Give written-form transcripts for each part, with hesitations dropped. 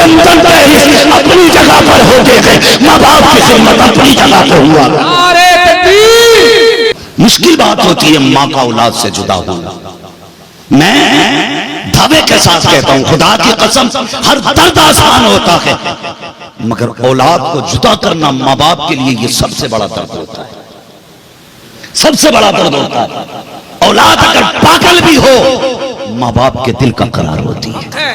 London Paris اپنی جگہ پر ہوتے ہیں، ماں باپ کی خدمت اپنی جگہ پر ہوا۔ مشکل بات ہوتی ہے ماں کا اولاد سے جدا ہونا۔ میں دعوے کے ساتھ کہتا ہوں، خدا کی قسم، ہر درد آسان ہوتا ہے، مگر اولاد کو جدا کرنا ماں باپ کے لیے یہ سب سے بڑا درد ہوتا ہے، سب سے بڑا درد ہوتا ہے۔ اولاد اگر پاگل بھی ہو، ماں باپ کے دل کا قرار ہوتی ہے،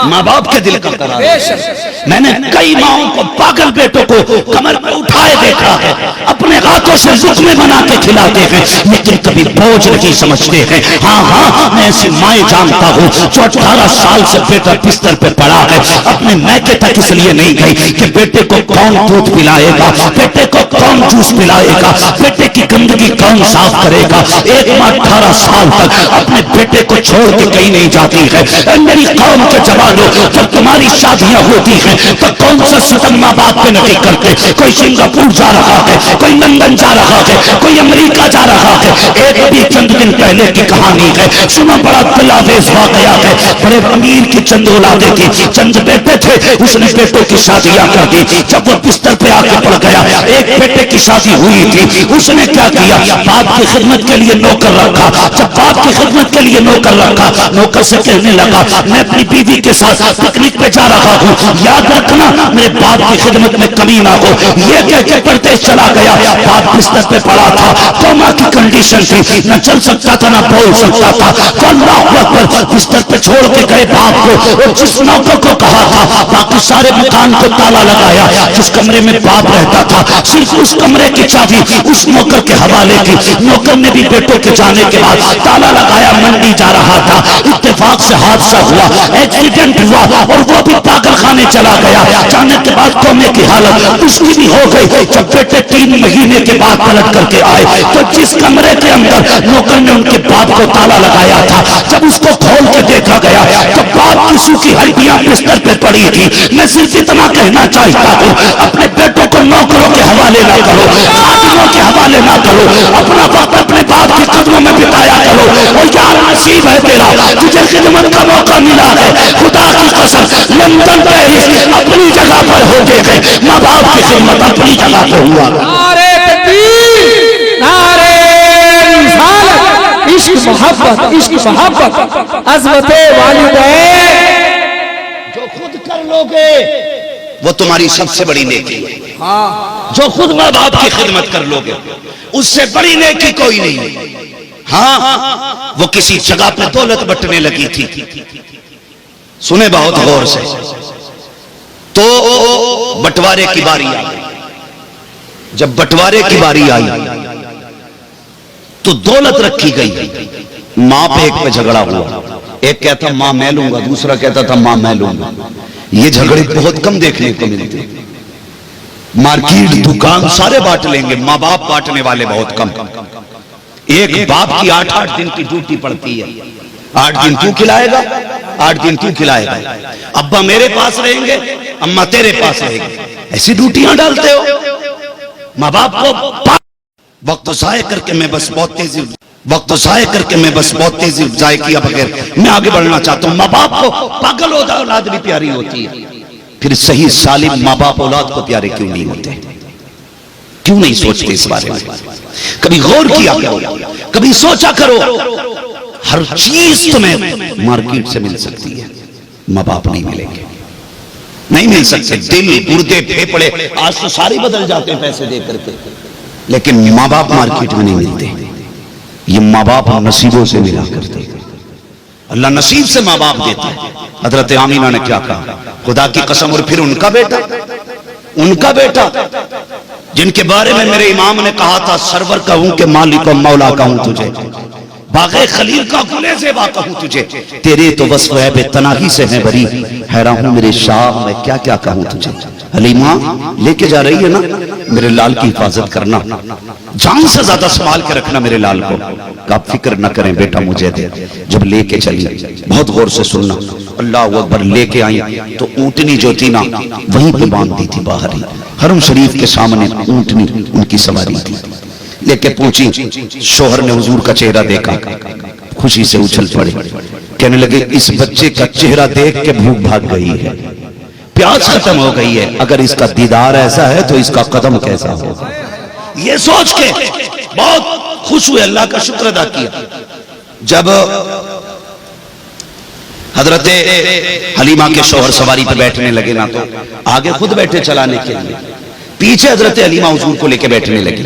ماں باپ کے دل کا قرار ہوتی ہے۔ میں نے کئی ماؤں کو پاگل بیٹوں کو کمر پہ اٹھائے دیکھا ہے، اپنے ہاتھوں سے لقمے بنا کے کھلاتے ہیں، لیکن کبھی بوجھ نہیں سمجھتے ہیں۔ ہاں میں ایسی مائیں جانتا ہوں جو 18 سال سے بیٹا بستر پہ پڑا ہے، اپنے میکے تک اس لیے نہیں گئی کہ بیٹے کو کون دودھ پلائے گا، بیٹے کو کون جوس پلائے گا، بیٹے کی گندگی کون صاف کرے گا۔ ایک ماں 18 سال تک اپنے بیٹے کو چھوڑ کے کہیں نہیں جاتی ہے۔ میری قوم کے جوانوں، جب تمہاری شادیاں ہوتی ہیں تو کون سا ستم ماں باپ پہ نہیں کرتے؟ کوئی سنگاپور جا رہا ہے، کوئی لندن جا رہا ہے، کوئی امریکہ جا رہا ہے۔ ایک بھی چند دن پہلے کی کہانی ہے، سنا بڑا دلآویز واقعہ ہے۔ بڑے امیر کی چند اولادیں تھی، چند بیٹے تھے، اس نے بیٹوں کی شادیاں کر دی۔ جب وہ بستر پہ آ کے پڑ گیا، ایک بیٹے کی شادی ہوئی تھی، اس نے کیا کیا؟ باپ کی خدمت کے لیے نوکر رکھا۔ جب باپ کی خدمت کے لیے نوکر رکھا، نوکر سے کہنے لگا میں اپنی بیوی کے ساتھ پکنک پہ جا رہا ہوں، یاد رکھنا میرے باپ کی خدمت میں کمی نہ ہو۔ یہ کہہ کے پردیس چلا گیا۔ باپ بستر پہ پڑا تھا، کوما کی کنڈیشن تھی، نہ چل سکتا تھا نہ بول سکتا تھا۔ تو اللہ اکبر، بستر پہ چھوڑ کے گئے باپ کو، اور جس نوکر کو کہا تھا باقی سارے مکان کو تالا لگایا، جس کمرے میں باپ رہتا تھا صرف اس کمرے کی چابی اس نوکر کے حوالے کی۔ نوکر نے بھی بیٹوں کے جانے کے بعد تالا لگایا، منڈی جا رہا تھا، اتفاق سے حادثہ ہوا، ایکسیڈنٹ ہوا، اور وہ بھی پاگل خانے چلا گیا۔ جانے کے بعد قومے کی حالت اس کی بھی ہو گئی۔ جب بیٹے 3 مہینے کے بعد پلٹ کر کے آئے تو جس کمرے کے اندر نوکر نے ان کے باپ کو تالا لگایا تھا، جب اس کو کھول کے دیکھا گیا تو باپ کی سوکھی ہڈیاں بستر پہ پڑی تھی۔ میں صرف اتنا کہنا چاہتا ہوں، اپنے بیٹوں کو نوکروں کے حوالے نہ کرو، خادموں کے حوالے نہ کرو، اپنا وقت اپنے باپ کے قدموں میں بتایا کرو۔ اور یار نصیب ہے تیرا، تجھے خدمت کا موقع ملا ہے، خدا کی قسم لندن پیرس اپنی جگہ پر ہوتے ہیں، ماں باپ کی خدمت اپنی جگہ پر ہوا۔ نعرہ تکبیر، نعرہ رسالت، عشق محبت، عشق محبت، عظمت والدین جو خود کر لوگے وہ تمہاری سب سے بڑی نیکی ہے۔ جو خود ماں باپ کی خدمت کر لوگے اس سے بڑی نیکی کوئی نہیں ہے۔ ہاں وہ کسی جگہ پہ دولت بٹنے لگی تھی، سنیں بہت غور سے، تو بٹوارے کی باری آئی۔ جب بٹوارے کی باری آئی تو دولت رکھی گئی، ماں پہ ایک پہ جھگڑا ہوا، ایک کہتا ماں میں لوں گا، دوسرا کہتا تھا ماں میں لوں گا۔ یہ جھگڑے بہت کم دیکھنے کو ملتے، مارکیٹ دکان سارے بانٹ لیں گے، ماں باپ بانٹنے والے بہت کم۔ ایک باپ کی 8 دن کی ڈیوٹی پڑتی ہے، 8 دن تو کھلائے گا، 8 دن تو کھلائے گا، ابا میرے پاس رہیں گے، اماں تیرے پاس رہیں گے، ایسی ڈیوٹیاں ڈالتے ہو۔ ماں باپ کو وقت ضائع کر کے میں بس بہت تیزی ضائع کیا بغیر میں آگے بڑھنا چاہتا ہوں۔ ماں باپ کو پاگل ہوتا اولاد بھی پیاری ہوتی ہے، پھر صحیح سالم ماں باپ اولاد کو پیارے کیوں نہیں ہوتے؟ کیوں نہیں سوچتے اس بارے میں؟ کبھی غور کیا کرو، کبھی سوچا کرو۔ ہر چیز تمہیں مارکیٹ سے مل سکتی ہے، ماں باپ نہیں ملیں گے، نہیں مل سکتے۔ دل، گردے، پھیپڑے آج تو سارے بدل جاتے ہیں پیسے دے کر کے، لیکن ماں باپ مارکیٹ میں نہیں ملتے۔ یہ ماں باپ نصیبوں سے ملا کرتے، اللہ نصیب سے ماں باپ دیتا ہے۔ حضرت آمینہ نے کیا کہا؟ خدا کی قسم، اور پھر ان کا بیٹا جن کے بارے میں میرے امام نے کہا تھا سرور کہوں کہ مالک و مولا کہوں تجھے، باغ خلیل کا گلے زیبا کہوں تجھے، تیرے تو وصف ہے بے تناہی سے ہے بری، حیران ہوں میرے شاہ میں کیا کیا کہوں تجھے۔ حلیمہ لے کے جا رہی ہے نا، میرے لال کی حفاظت کرنا، جان سے زیادہ سنبھال کے رکھنا میرے لال کو، کہ آپ فکر نہ کریں بیٹا مجھے دے۔ جب لے کے چلی، بہت غور سے سننا، اللہ اکبر، لے کے آئیں تو اونٹنی جو تھی نا وہیں پہ باندھ دی تھی باہر ہی، حرم شریف کے سامنے اونٹنی ان کی سواری تھی۔ لے کے پہنچی، شوہر نے حضور کا چہرہ دیکھا، خوشی سے اچھل پڑے، کہنے لگے اس بچے کا چہرہ دیکھ کے بھوک بھاگ گئی ہے، پیاس ختم ہو گئی ہے، اگر اس کا دیدار ایسا ہے تو اس کا قدم کیسا ہوگا؟ یہ سوچ کے بہت خوش ہوئے، اللہ کا شکر ادا کیا۔ جب حضرت حلیمہ کے شوہر سواری پہ بیٹھنے لگے نا، تو آگے خود بیٹھے چلانے کے لیے، پیچھے حضرت حلیمہ حضور کو لے کے بیٹھنے لگے،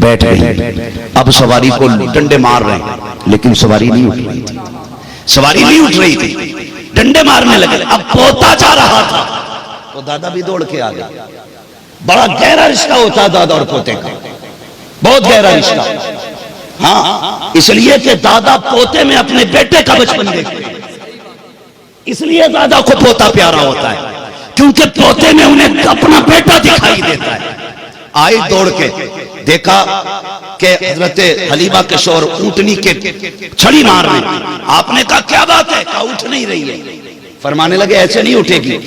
بیٹھ گئی۔ اب سواری کو ڈنڈے مار رہے ہیں لیکن سواری نہیں اٹھ رہی تھی، سواری نہیں اٹھ رہی تھی، ڈنڈے مارنے لگے۔ اب پوتا جا رہا تھا تو دادا بھی دوڑ کے آ گیا۔ بڑا گہرا رشتہ ہوتا ہے دادا اور پوتے کا، بہت گہرا رشتہ، ہاں، اس لیے کہ دادا پوتے میں اپنے بیٹے کا بچپن دیکھتے ہیں، اس لیے دادا کو پوتا پیارا ہوتا ہے، کیونکہ پوتے میں انہیں اپنا بیٹا دکھائی دیتا ہے۔ آئی دوڑ کے، دیکھا کہ حضرت حلیمہ کے شوہر اونٹنی کے چھڑی مار رہے ہیں۔ آپ نے کہا کیا بات ہے؟ کہا اٹھ نہیں رہی ہے۔ فرمانے لگے ایسے نہیں اٹھے گی۔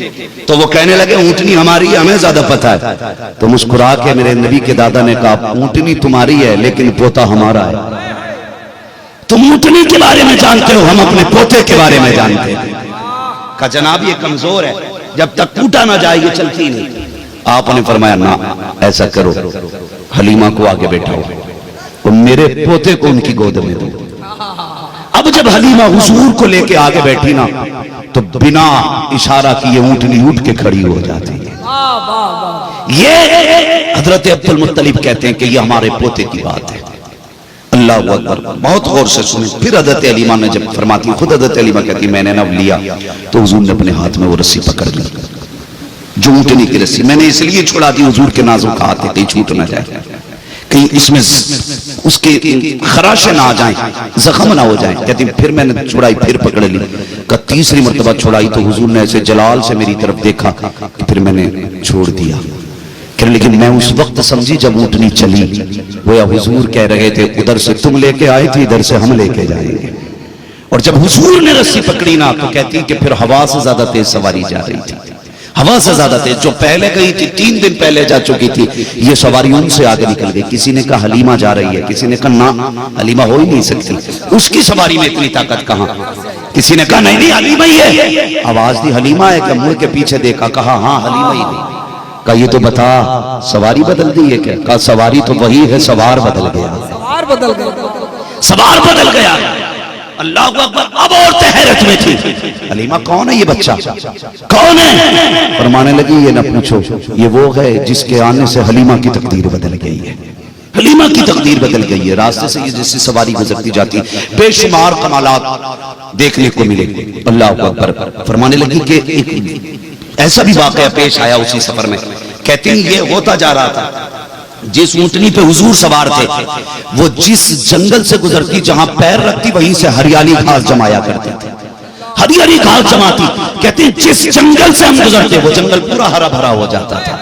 تو وہ کہنے لگے اونٹنی ہماری ہے، ہمیں زیادہ پتہ ہے۔ تو مسکرا کے میرے نبی کے دادا نے کہا اونٹنی تمہاری ہے لیکن پوتا ہمارا ہے۔ تم اونٹنی کے بارے میں جانتے ہو، ہم اپنے پوتے کے بارے میں جانتے ہیں۔ کہا جناب یہ کمزور ہے، جب تک ٹوٹا نہ جائے یہ چلتی نہیں۔ آپ نے فرمایا نہ، ایسا کرو، حلیمہ کو آگے بیٹھاؤ اور میرے پوتے کو ان کی گود میں دو۔ اب جب حلیمہ حضور کو لے کے آگے بیٹھی نا تو بنا اشارہ کیے اونٹنی اٹھ کے کھڑی ہو جاتی ہے۔ یہ حضرت عبد المطلب کہتے ہیں کہ یہ ہمارے پوتے کی بات ہے۔ اللہ اکبر، بہت غور سے سنیں۔ پھر حضرت حلیمہ نے جب فرماتی، خود حضرت حلیمہ کہتی میں نے نہ لیا تو حضور نے اپنے ہاتھ میں وہ رسی پکڑ لی، جو اونٹنی کی رسی میں نے اس لیے چھڑا دی حضور کے نازک ہاتھ کہیں چھوٹ نہ جائے، کہیں اس میں اس کے خراشیں نہ آ جائیں، زخم نہ ہو جائیں۔ کہتی پھر میں نے چھڑائی، پھر پکڑ لی۔ کہ تیسری مرتبہ چھڑائی تو حضور نے ایسے جلال سے میری طرف دیکھا کہ پھر میں نے چھوڑ دیا۔ لیکن میں اس وقت سمجھی جب اونٹنی چلی، وہ حضور کہہ رہے تھے ادھر سے تم لے کے آئے تھے، ادھر سے ہم لے کے جائیں گے۔ اور جب حضور نے رسی پکڑی نا تو کہتی کہ پھر ہوا سے زیادہ تیز سواری جا رہی تھی، ہوا سے زیادہ تیز۔ جو پہلے گئی تھی 3 دن پہلے جا چکی تھی، یہ سواری ان سے آگے نکل گئی۔ کسی نے کہا حلیمہ جا رہی ہے، کسی نے کہا نہ حلیمہ ہو ہی نہیں سکتی، اس کی سواری میں اتنی طاقت کہاں۔ کسی نے کہا نہیں نہیں حلیمہ ہی ہے، آواز دی حلیمہ ہے، کہ منہ کے پیچھے دیکھا، کہا ہاں حلیمہ ہی نہیں۔ کہا یہ تو بتا سواری بدل دی ہے کیا؟ کہا سواری تو وہی ہے، سوار بدل گیا، سوار بدل گیا، سوار بدل گیا۔ اللہ اکبر۔ اب عورتیں حیرت میں تھی، حلیمہ کون ہے یہ بچہ، کون ہے؟ فرمانے لگی یہ نہ پوچھو، یہ وہ ہے جس کے آنے سے حلیمہ کی تقدیر بدل گئی ہے، حلیمہ کی تقدیر بدل گئی ہے۔ راستے سے یہ جیسی سواری گزرتی جاتی بے شمار کمالات دیکھنے کو ملے۔ اللہ اکبر۔ فرمانے لگی کہ ایک ایسا بھی واقعہ پیش آیا اسی سفر میں۔ کہتے ہیں یہ ہوتا جا رہا تھا، جس اونٹنی پہ حضور سوار تھے وہ جس جنگل سے گزرتی جہاں پیر رکھتی وہیں سے ہریالی گھاس جمایا کرتے تھے، ہریالی گھاس جماتی۔ کہتے ہیں جس جنگل سے ہم گزرتے وہ جنگل پورا ہرا بھرا ہو جاتا تھا۔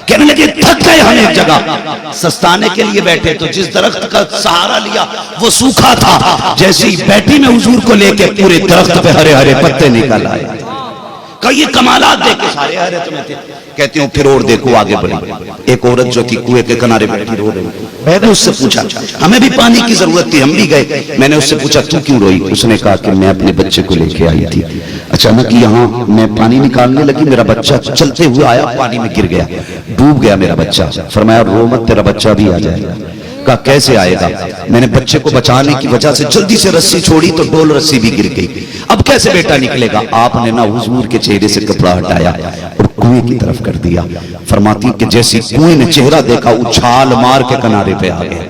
کہنے لگے تھک گئے ہم ایک جگہ سستانے کے لیے بیٹھے تو جس درخت کا سہارا لیا وہ سوکھا تھا، جیسی بیٹھی میں حضور کو لے کے پورے درخت پہ ہرے ہرے پتے نکل آئے۔ کہ یہ کمالات دیکھ کے سارے حیرت میں تھے۔ کہتے ہیں پھر اور دیکھو آگے بڑھی، ایک عورت جو تھی کنویں کے کنارے بیٹھی رو رہی، میں نے اس سے پوچھا، ہمیں بھی پانی کی ضرورت تھی، ہم بھی گئے، میں نے اس سے پوچھا تو کیوں روئی؟ اس نے کہا کہ میں اپنے بچے کو لے کے آئی تھی، اچانک یہاں میں پانی نکالنے لگی، میرا بچہ چلتے ہوئے آیا، پانی میں گر گیا، ڈوب گیا میرا بچہ۔ فرمایا رو مت، تیرا بچہ بھی آ جائے گا۔ کہا کیسے آئے گا؟ میں نے بچے کو بچانے کی وجہ سے جلدی سے رسی چھوڑی تو ڈول رسی بھی گر گئی، اب کیسے بیٹا نکلے گا؟ آپ نے نہ حضور کے چہرے سے کپڑا ہٹایا اور کنویں کی طرف کر دیا۔ فرماتی کہ جیسی کنویں نے چہرہ دیکھا اچھال مار کے کنارے پہ آ گیا۔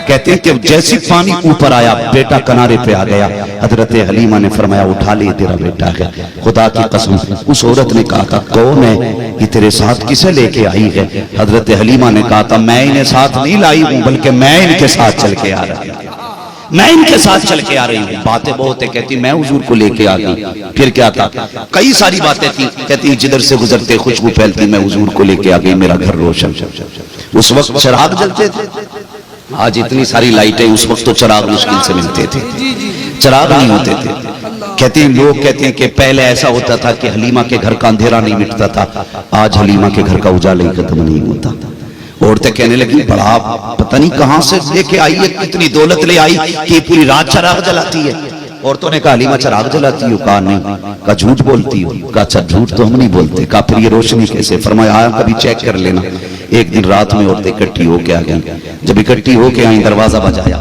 کہتے ہیں کہ جیسی پانی اوپر آیا بیٹا کنارے پہ آ گیا۔ حضرت حلیمہ نے فرمایا اٹھا لے تیرا بیٹا ہے۔ خدا کی قسم اس عورت نے کہا تھا کون ہے یہ تیرے ساتھ کسے لے کے آئی ہے؟ حضرت حلیمہ نے کہا تھا میں انہیں ساتھ نہیں لائی ہوں بلکہ میں ان کے ساتھ چل کے آ رہی ہوں، میں ان کے ساتھ چل کے آ رہی ہوں۔ باتیں بہت ہیں، کہتی میں حضور کو لے کے آ گئی۔ پھر کیا تھا؟ کئی ساری باتیں تھی، کہتی جدھر سے گزرتے خوشبو پھیلتی، میں حضور کو لے کے آ گئی، میرا گھر روشن۔ اس وقت چراغ جلتے تھے، آج اتنی ساری لائٹیں، اس وقت تو چراغ مشکل سے ملتے تھے، چراغ نہیں ہوتے تھے۔ کہتے ہیں لوگ کہتے ہیں کہ پہلے ایسا ہوتا تھا کہ حلیمہ کے گھر کا اندھیرا نہیں مٹتا تھا، آج حلیمہ کے گھر کا اجالا ہی ختم نہیں ہوتا۔ عورتیں کہنے لگی بڑا پتہ نہیں کہاں سے لے کے آئی ہے، کتنی دولت لے آئی کہ پوری رات چراغ جلاتی ہے۔ عورتوں نے کہا حلیمہ چراغ جلاتی ہو؟ کہا نہیں۔ کہا جھوٹ بولتی ہو؟ کہا اچھا جھوٹ تو ہم نہیں بولتے۔ کہا پھر یہ روشنی کیسے؟ فرمایا آیا کبھی چیک کر لینا۔ ایک دن رات میں عورتیں اکٹھی ہو کے آ گئیں، جب اکٹھی ہو کے آئیں دروازہ بجایا،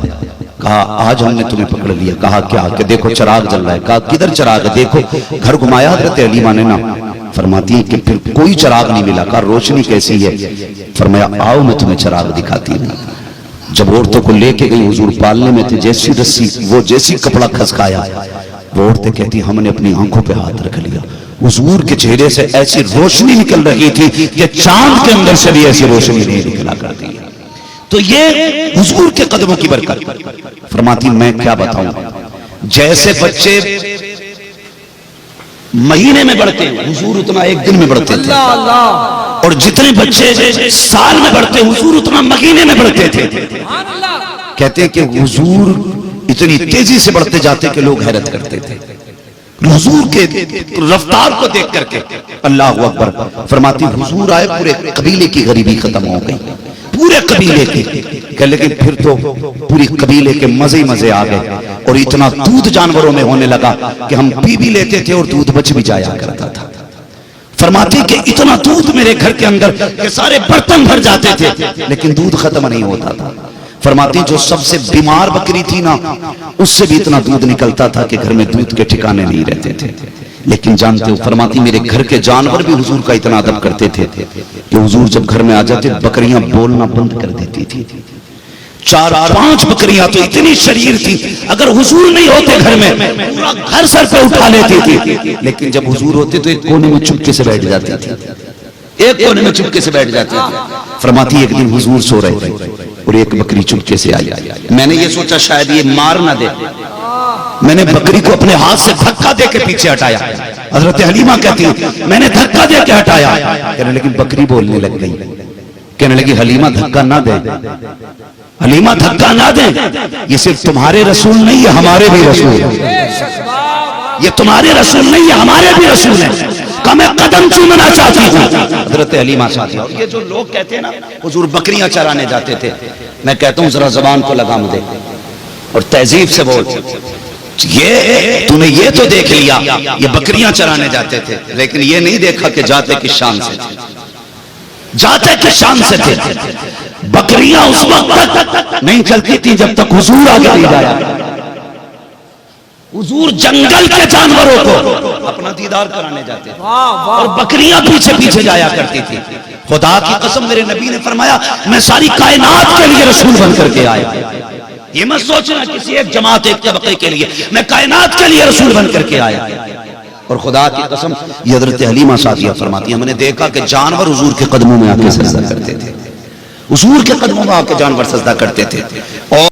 کہا آج ہم نے تمہیں پکڑ لیا۔ کہا کیا؟ کہ دیکھو چراغ جل رہا ہے۔ کہا کدھر چراغ ہے؟ دیکھو۔ گھر گھمایا حضرت حلیمہ نے نا، فرماتی ہے کہ پھر کوئی چراغ نہیں ملا۔ کہا روشنی کیسی ہے؟ فرمایا آؤ میں تمہیں چراغ دکھاتی ہوں۔ جب عورتوں کو لے کے گئی حضور پالنے میں تھے، جیسی رسی وہ جیسی کپڑا کھسکایا، وہ عورتیں کہتی ہم نے اپنی آنکھوں پہ ہاتھ رکھ لیا، حضور کے چہرے سے ایسی روشنی نکل رہی تھی کہ چاند کے اندر سے بھی ایسی روشنی نہیں نکلا کرتی ہے۔ تو یہ حضور کے قدموں کی برکت۔ فرماتی میں کیا بتاؤں، جیسے بچے مہینے میں بڑھتے ہیں حضور اتنا ایک دن میں بڑھتے تھے، اور جتنے بچے سال میں بڑھتے حضور اتنا مہینے میں بڑھتے تھے۔ کہتے ہیں کہ حضور اتنی تیزی سے بڑھتے جاتے کہ لوگ حیرت کرتے تھے حضور کے رفتار کو دیکھ کر کے۔ اللہ اکبر۔ فرماتی حضور آئے پورے قبیلے کی غریبی ختم ہو گئی، پورے قبیلے کی، کہ لیکن پھر تو پوری قبیلے کے مزے مزے آ گئے، اور اتنا دودھ جانوروں میں ہونے لگا کہ ہم پی بھی لیتے تھے اور دودھ بچ بھی جایا کرتا تھا۔ فرماتی کہ اتنا دودھ میرے گھر کے اندر کہ سارے برتن بھر جاتے تھے لیکن دودھ ختم نہیں ہوتا تھا۔ فرماتی جو سب سے بیمار بکری تھی نا، اس سے بھی اتنا دودھ نکلتا تھا کہ گھر میں دودھ کے ٹھکانے نہیں رہتے تھے۔ لیکن جانتے ہو، فرماتی میرے گھر کے جانور بھی حضور کا اتنا ادب کرتے تھے کہ حضور جب گھر میں آ جاتے بکریاں بولنا بند کر دیتی تھی۔ 4-5 بکریاں تو اتنی شریر تھی، اگر حضور نہیں ہوتے گھر میں پورا گھر سر پہ اٹھا لیتی تھی، لیکن جب حضور ہوتے تو ایک کونے میں چپکے سے بیٹھ جاتی تھی، ایک کونے میں چپکے سے بیٹھ جاتی تھی۔ فرماتی ایک دن حضور سو رہے تھے اور ایک بکری چپکے سے آئی، میں نے یہ سوچا شاید یہ مار نہ دے، میں نے بکری کو اپنے ہاتھ سے دھکا دے کے پیچھے ہٹایا۔ حضرت حلیمہ کہتی ہیں میں نے دھکا دے کے ہٹایا، کہنے لیکن بکری بولنے لگ گئی، کہنے لگی حلیمہ دھکا نہ دے، حلیمہ دھکا نہ دے، یہ صرف تمہارے رسول نہیں ہے ہمارے بھی رسول ہیں، یہ تمہارے رسول نہیں ہے ہمارے بھی رسول ہیں، کہ میں قدم چومنا چاہتی ہوں۔ حضرت حلیمہ چاہتی ہوں۔ یہ جو لوگ کہتے ہیں نا حضور بکریاں چرانے جاتے تھے، میں کہتا ہوں ذرا زبان کو لگام دے اور تہذیب سے بول، یہ تو نے یہ تو دیکھ لیا یہ بکریاں چرانے جاتے تھے، لیکن یہ نہیں دیکھا کہ جاتے کس شان سے تھے، جاتے کس شان سے تھے۔ بکریاں اس وقت تک نہیں چلتی تھی جب تک حضور آگے نہیں جایا۔ حضور جنگل کے جانوروں کو اپنا دیدار کرانے جاتے تھے اور بکریاں پیچھے پیچھے جایا کرتی تھی۔ خدا کی قسم میرے نبی نے فرمایا میں ساری کائنات کے لیے رسول بن کر کے آیا، یہ مت سوچنا کسی ایک جماعت ایک طبقے کے لیے، میں کائنات کے لیے رسول بن کر کے آیا۔ اور خدا کی قسم یہ حضرت حلیمہ سعدیہ فرماتی ہیں ہم نے دیکھا کہ جانور حضور کے قدموں میں آ کے سجدہ کرتے تھے، حضور کے قدموں میں آ کے جانور سجدہ کرتے تھے، اور